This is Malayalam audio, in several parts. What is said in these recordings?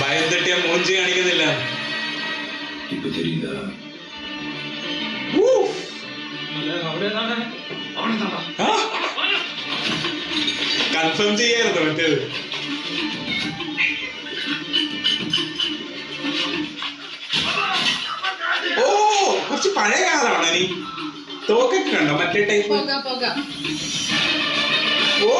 ഭയം തട്ടിയ മൂഞ്ചി കാണിക്കുന്നില്ല. കൺഫേം ചെയ്യായിരുന്നു മറ്റേത്. ഓ കുറച്ച് പഴയ കാലമാണ്. ഇനി തോക്കൊക്കെ കണ്ടോ മറ്റേ ടൈപ്പ്? ഓ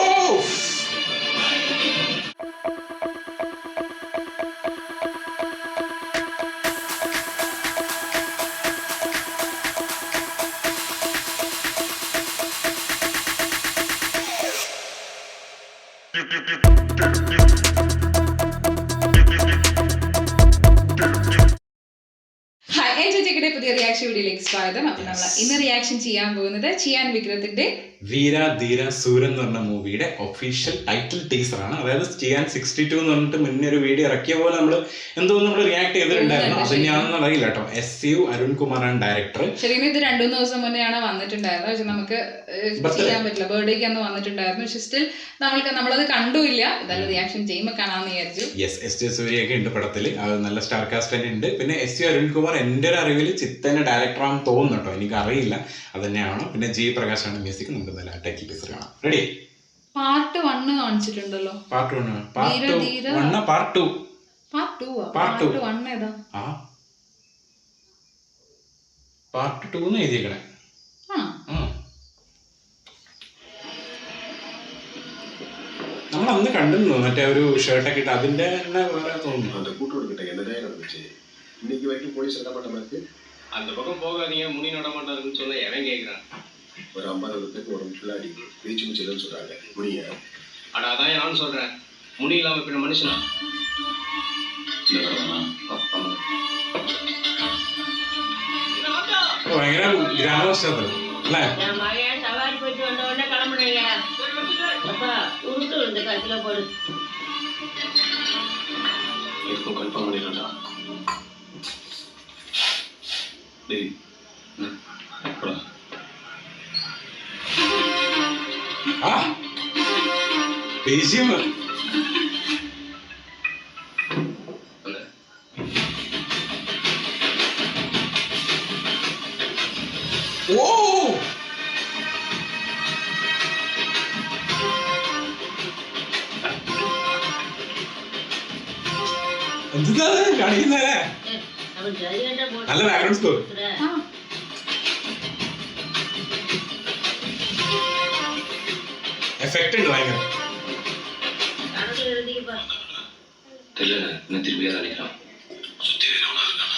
പുതിയ റിയാക്ഷൻ വീഡിയോയിലേക്ക് സ്വാഗതം. അപ്പൊ നമ്മൾ ഇന്ന് റിയാക്ഷൻ ചെയ്യാൻ പോകുന്നത് ചിയാൻ വിക്രത്തിന്റെ വീര ധീര സൂരൻ എന്ന് പറഞ്ഞ മൂവിയുടെ ഒഫീഷ്യൽ ടൈറ്റിൽ ടീസർ ആണ്. അതായത് ചിയാൻ 62 എന്ന് പറഞ്ഞിട്ട് മുന്നേ ഒരു വീഡിയോ ഇറക്കിയ പോലെ നമ്മൾ എന്തോ നമ്മൾ റിയാക്ട് ചെയ്തിട്ടുണ്ടായിരുന്നു. അത് ഞാനൊന്നും അറിയില്ല കേട്ടോ. SU അരുൺകുമാറാണ് ഡയറക്ടർ. ശരിക്കും ഇത് 2-3 ദിവസം മുന്നെയാണ് വന്നിട്ടുണ്ടായിരുന്നത്. പക്ഷെ നമുക്ക് ചെയ്യാൻ പറ്റില്ല, ബർത്ത്ഡേക്ക് അന്ന് വന്നിട്ടുണ്ടായിരുന്നു. പക്ഷെ സ്റ്റിൽ നമ്മളത് കണ്ടുമില്ല. ഇതെല്ലാം റിയാക്ഷൻ ചെയ്യുമ്പോൾ കാണാമെന്ന് വിചാരിച്ചു. SJ സൂര്യയൊക്കെ ഉണ്ട് പടത്തിൽ. നല്ല സ്റ്റാർ കാസ്റ്റ് തന്നെ ഉണ്ട്. പിന്നെ SU അരുൺകുമാർ എൻ്റെ ഒരു അറിവിൽ ചിത്തന്റെ ഡയറക്ടറാണെന്ന് തോന്നുന്നു കേട്ടോ, എനിക്ക് അറിയില്ല. അത് തന്നെയാണ്. പിന്നെ G പ്രകാശാണ് മ്യൂസിക്. നമുക്ക് ടൈറ്റിൽ ടീസർ കാണാം. റെഡി? പാർട്ട് 1 കാണിച്ചിട്ടുണ്ടല്ലോ. പാർട്ട് 1 പാർട്ട് 1 ഏതാ? പാർട്ട് 2 എന്ന് എഴുതിയേക്കണേ. നമ്മൾ അന്ന് കണ്ടിരുന്നു മറ്റേ ഒരു ഷർട്ടൊക്കെ ഇട്ട്. അതിന്റെ തന്നെ വേറെ തോന്നുന്നു. இன்னைக்கு வரைக்கும் போலீஸ் விட மாட்டேன். அந்த பக்கம் போகாதீங்க, முனி நட மாட்டாருன்னு சொல்ல எவன் கேட்கிறான்? ஒரு 50 பேருக்கு உடம்பு ஃபுல்லா அடிக்கும், பேச்சு முச்சலன்னு சொல்றாங்க. முனிய அட அதான் நானும் சொல்றேன். முனி இல்லாம இப்ப மனுஷனா ഭയങ്കര ഗ്രാമവശാണ് അല്ലേ? சவாரி போயிட்டு வந்த உடனே கிளம்புனீங்க. அப்பா உருட்டு இந்த கட்டில போடு. இருக்கும் கன்ஃபார்ம் பண்ணிடலாம்டா. டேய் போடா. ദേഷ്യം. ഓ എന്താ കാണിക്കുന്നേ? നല്ല ബാക്ക്ഗ്രൗണ്ട് സ്കോർ. എഫക്റ്റ് ഉണ്ട് ഭയങ്കര. திரும்பி அடிக்கலாம். சுத்தி வரவனா இருக்கானா?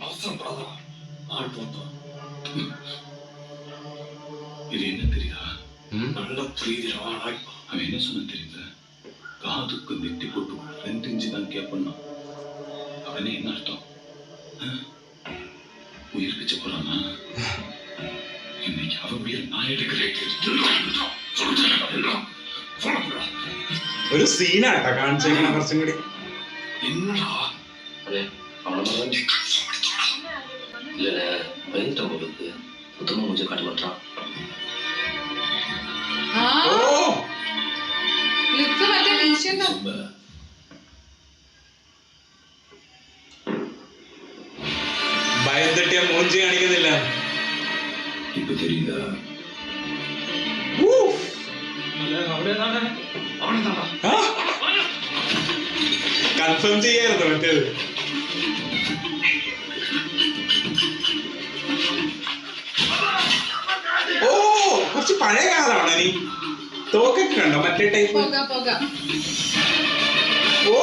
அவசரம் படாதா. ஆள் போட்டோம். இது என்ன தெரியுதா? நல்ல புரியுதுடா. அவன் என்ன சொன்ன தெரியுதா? காதுக்கு நெத்தி போட்டு 2 இன்ச்சு தான் கேட்பண்ணா. அவனே என்ன அர்த்தம்? உயிர் பிச்சை போறானா? இன்னைக்கு அவன் உயிர் நான் எடுக்கிறேன். ഒരു സീനാട്ടാ കാണിച്ചേക്കണ കുറച്ചും കൂടി. என்னடா അതെ അവളെ இல்ல பயந்துட்ட போலுக்கு சுத்தமா மூஞ்ச காட்ட மாட்டான். ഭയം തട്ടിയ മൂഞ്ചി കാണിക്കുന്നില്ല. ഇപ്പൊ தெரியுதா? കൺഫേം ചെയ്യായിരുന്നു മറ്റേത്. ഓ കുറച്ച് പഴയ കാലമാണ്. ഇനി തോക്കൊക്കെ കണ്ടോ മറ്റേ ടൈപ്പ്? ഓ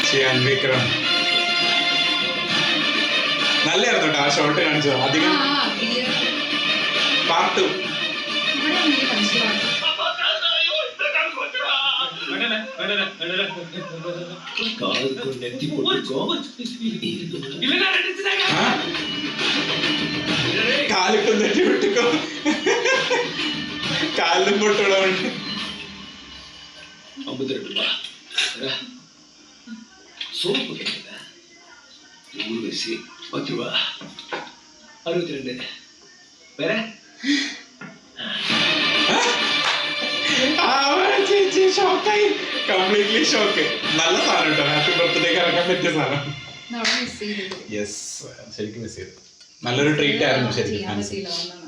ചിയാൻ വിക്രം നല്ലായിരുന്നു കേട്ടോ ആ ഷോട്ട് കാണിച്ചത്. അധികം പാർട്ട് 2 കാലിക്കും തെറ്റി വിട്ടിക്കോ. കാലിലും പൊട്ടുള്ളവണ്ട്. 52 ரூபா. சோப்பு கேட்குங்க 100 வயசு 10 ரூபா 62. வேற ചേച്ചി ഷോക്കായി, കംപ്ലീറ്റ്ലി ഷോക്ക്. നല്ല സാധനം കേട്ടോ, ഹാപ്പി ബർത്ത്ഡേക്ക് ഇറക്കാൻ പറ്റിയ സാധനം. മിസ് ചെയ്തത്. യെസ്, ശരിക്കും മിസ് ചെയ്തു. നല്ലൊരു ട്രീറ്റ് ആയിരുന്നു ശരിക്കും. ചെയ്യാൻ പറ്റിയില്ല ഒന്നാണ്.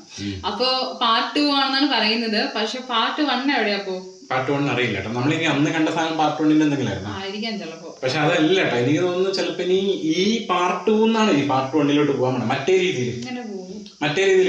അപ്പൊ പാർട്ട് 2 ആണെന്നാണ് പറയുന്നത്. പക്ഷെ പാർട്ട് 1 എവിടെയാ അപ്പോ? പാർട്ട് 1 അറിയില്ല കേട്ടോ. നമ്മളിനി അന്ന് കണ്ട സാധനം പാർട്ട് 1 എന്തെങ്കിലും ആയിരുന്നു ആയിരിക്കാം ചിലപ്പോ. പക്ഷെ അതല്ല കേട്ടോ, എനിക്ക് തോന്നുന്നു ചിലപ്പോ ഇനി ഈ പാർട്ട് 2 എന്നാണ് ഈ പാർട്ട് 1 പോകാൻ വേണം. മറ്റേ രീതിയിൽ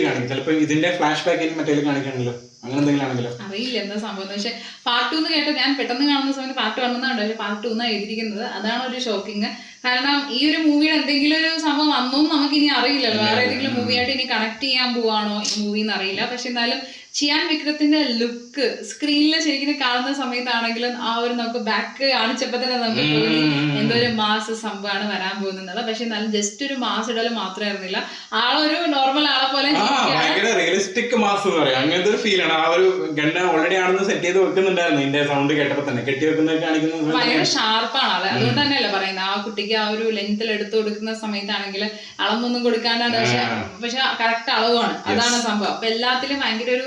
കാണിക്കും. ചിലപ്പോ ഇതിന്റെ ഫ്ലാഷ് ബാക്ക് ഇനി മറ്റേ കാണിക്കണല്ലോ, അങ്ങനെ എന്തെങ്കിലും ആണെങ്കിലോ അറിയില്ല എന്താ സംഭവം. പക്ഷെ പാർട്ട് 2 കേട്ടോ, ഞാൻ പെട്ടെന്ന് കാണുന്ന സമയത്ത് പാർട്ട് 1 എന്നാണ്, പക്ഷെ പാർട്ട് 2 എന്നാണ് എഴുതിയിരിക്കുന്നത്. അതാണ് ഒരു ഷോക്കിങ്. കാരണം ഈ ഒരു മൂവിയുടെ എന്തെങ്കിലും ഒരു സംഭവം വന്നോന്നും നമുക്ക് ഇനി അറിയില്ലല്ലോ. വേറെ ഏതെങ്കിലും മൂവിയായിട്ട് ഇനി കണക്ട് ചെയ്യാൻ പോവാണോ ഈ മൂവി എന്ന് അറിയില്ല. പക്ഷെ എന്നാലും ചിയാൻ വിക്രത്തിന്റെ ലുക്ക് സ്ക്രീനിൽ ശരിക്കും കാണുന്ന സമയത്താണെങ്കിലും ആ ഒരു നമുക്ക് ബാക്ക് കാണിച്ചപ്പോ തന്നെ നമുക്ക് തോന്നി എന്തോ ഒരു മാസ് സംഭവമാണ് വരാൻ പോകുന്നത്. പക്ഷെ എന്നാലും ജസ്റ്റ് ഒരു മാസ് ഇടല് മാത്രമായിരുന്നില്ല, ആളൊരു നോർമൽ ആളെ പോലെ റിയലിസ്റ്റിക് മാസ് എന്ന് പറയാം. അങ്ങനത്തെ ഒരു ഫീലാണ്. ആ ഒരു ഗണ്ണ ഓൾറെഡി ആണെന്ന് സെറ്റ് ചെയ്ത് വെക്കുന്നുണ്ടായിരുന്നു. ഇതിന്റെ സൗണ്ട് കേട്ടപ്പോ തന്നെ കെട്ടി വെക്കുന്നത് കാണിക്കുന്നത് ഭയങ്കര ഷാർപ്പാണ് ആള്. അതുകൊണ്ട് തന്നെയല്ലേ പറയുന്നത്, ആ കുട്ടിക്ക് ആ ഒരു ലെങ്ത്തിൽ എടുത്തു കൊടുക്കുന്ന സമയത്താണെങ്കിൽ അളവൊന്നും കൊടുക്കാണ്ടാണ്, പക്ഷെ കറക്റ്റ് അളവാണ്. അതാണ് സംഭവം. അപ്പൊ എല്ലാത്തിലും ഭയങ്കര ഒരു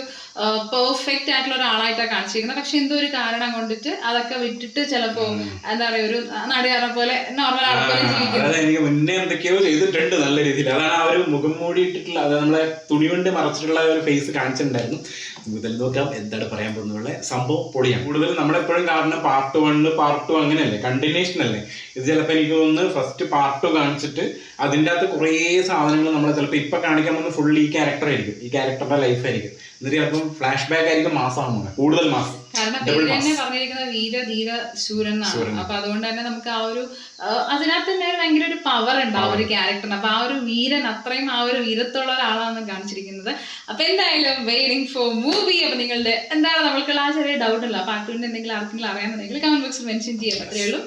പെർഫെക്റ്റ് ആയിട്ടുള്ള ഒരാളായിട്ടാണ് കാണിച്ചിരിക്കുന്നത്. പക്ഷെ എന്തോ ഒരു കാരണം കൊണ്ടിട്ട് അതൊക്കെ വിട്ടിട്ട് ചിലപ്പോ എന്താ പറയാ ഒരു നടിയാറെ പോലെ നോർമൽ ആളെ പോലെ ജീവിക്കുന്നത്. എനിക്ക് മുന്നേ എന്തൊക്കെയോ ചെയ്തിട്ടുണ്ട് നല്ല രീതിയിൽ. അതാണ് ആ ഒരു മുഖം മൂടിയിട്ടിട്ടുള്ള, അത് നമ്മളെ തുണി കൊണ്ട് മറച്ചിട്ടുള്ള ഒരു ഫേസ് കാണിച്ചിട്ടുണ്ടായിരുന്നു. ഇതിൽ നോക്കാം എന്താണ് പറയാൻ പോകുന്നുള്ള സംഭവം പൊടിയാണ്. കൂടുതൽ നമ്മളെപ്പോഴും കാണുന്ന പാർട്ട് 1 പാർട്ട് 2 അങ്ങനെയല്ലേ, കണ്ടിന്യൂഷൻ അല്ലേ. ഇത് ചിലപ്പോൾ എനിക്ക് തോന്നുന്നു ഫസ്റ്റ് പാർട്ട് 2 കാണിച്ചിട്ട് അതിൻ്റെ അകത്ത് കുറേ സാധനങ്ങൾ നമ്മൾ ചിലപ്പോൾ ഇപ്പൊ കാണിക്കാൻ പോകുന്ന ഫുൾ ഈ ക്യാരക്ടർ ആയിരിക്കും, ഈ ക്യാരക്ടറുടെ ലൈഫായിരിക്കും. എന്നിട്ട് ചിലപ്പം ഫ്ലാഷ് ബാക്ക് ആയിരിക്കും മാസമാണ്, കൂടുതൽ മാസം. കാരണം പേര് തന്നെ പറഞ്ഞിരിക്കുന്നത് വീര ധീര ശൂരൻ എന്നാണ്. അപ്പൊ അതുകൊണ്ട് തന്നെ നമുക്ക് ആ ഒരു അതിനകത്ത് തന്നെ ഭയങ്കര ഒരു പവർ ഉണ്ട് ആ ഒരു ക്യാരക്ടറിന്. അപ്പൊ ആ ഒരു വീരൻ അത്രയും ആ ഒരു വീരത്തുള്ള ഒരാളാണ് കാണിച്ചിരിക്കുന്നത്. അപ്പൊ എന്തായാലും വെയിറ്റിംഗ് ഫോർ മൂവി. അപ്പൊ നിങ്ങളുടെ എന്താണ് നമ്മൾക്കുള്ള ആ ചെറിയ ഡൗട്ട് ഉള്ള പാർട്ട് 2 എന്തെങ്കിലും ആർക്കെങ്കിലും അറിയാമെന്നുണ്ടെങ്കിൽ കമന്റ് ബോക്സിൽ മെൻഷൻ ചെയ്യാം. അത്രയേ ഉള്ളൂ.